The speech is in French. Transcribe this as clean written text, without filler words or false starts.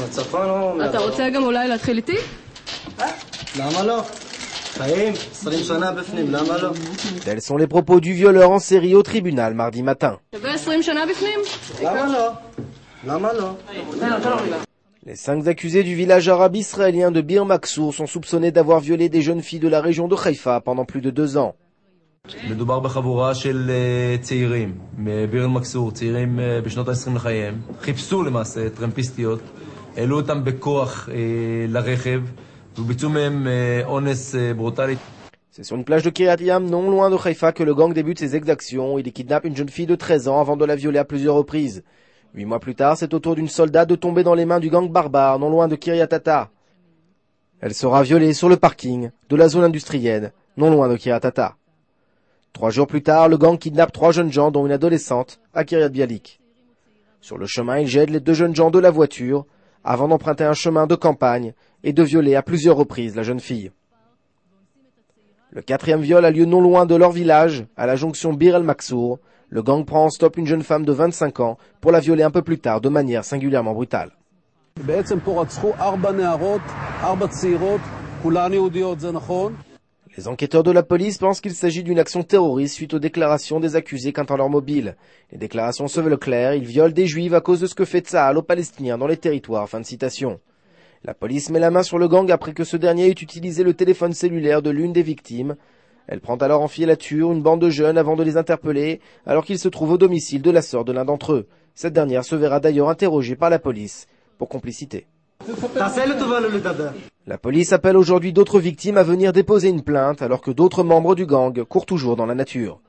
בצפון או... אתה רוצה גם אולי להתחיל איתי? למה לא? חיים, 20 שנה בפנים, למה לא? Tels sont les propos du violeur en série au tribunal mardi matin. שווה 20 שנה בפנים? למה לא? למה לא? Les 5 accusés du village arabe israélien de Bir Maksour sont soupçonnés d'avoir violé des jeunes filles de la région de Haïfa pendant plus de 2 ans. מדובר בחבורה של צעירים מביר אל-מכסור, צעירים בשנות ה-20 לחייהם, חיפשו למעשה טרמפיסטיות, העלו אותם בכוח לרכב וביצעו מהם אונס ברוטלי. C'est sur une plage de Kiryat Yam, non loin de Haïfa, que le gang débute ses exactions. Il y kidnappe une jeune fille de 13 ans avant de la violer à plusieurs reprises. 8 mois plus tard, c'est au tour d'une soldat de tomber dans les mains du gang barbare, non loin de Kiryat Ata. Elle sera violée sur le parking de la zone industrielle, non loin de Kiryat Ata. 3 jours plus tard, le gang kidnappe 3 jeunes gens, dont une adolescente, à Kiryat Bialik. Sur le chemin, il jette les 2 jeunes gens de la voiture, avant d'emprunter un chemin de campagne et de violer à plusieurs reprises la jeune fille. Le 4e viol a lieu non loin de leur village, à la jonction Bir el-Maksour. Le gang prend en stop une jeune femme de 25 ans pour la violer un peu plus tard de manière singulièrement brutale. Les enquêteurs de la police pensent qu'il s'agit d'une action terroriste suite aux déclarations des accusés quant à leur mobile. Les déclarations se veulent claires, ils violent des juifs à cause de ce que fait Tsahal aux Palestiniens dans les territoires. Fin de citation. La police met la main sur le gang après que ce dernier ait utilisé le téléphone cellulaire de l'une des victimes. Elle prend alors en filature une bande de jeunes avant de les interpeller alors qu'ils se trouvent au domicile de la sœur de l'un d'entre eux. Cette dernière se verra d'ailleurs interrogée par la police pour complicité. La police appelle aujourd'hui d'autres victimes à venir déposer une plainte alors que d'autres membres du gang courent toujours dans la nature.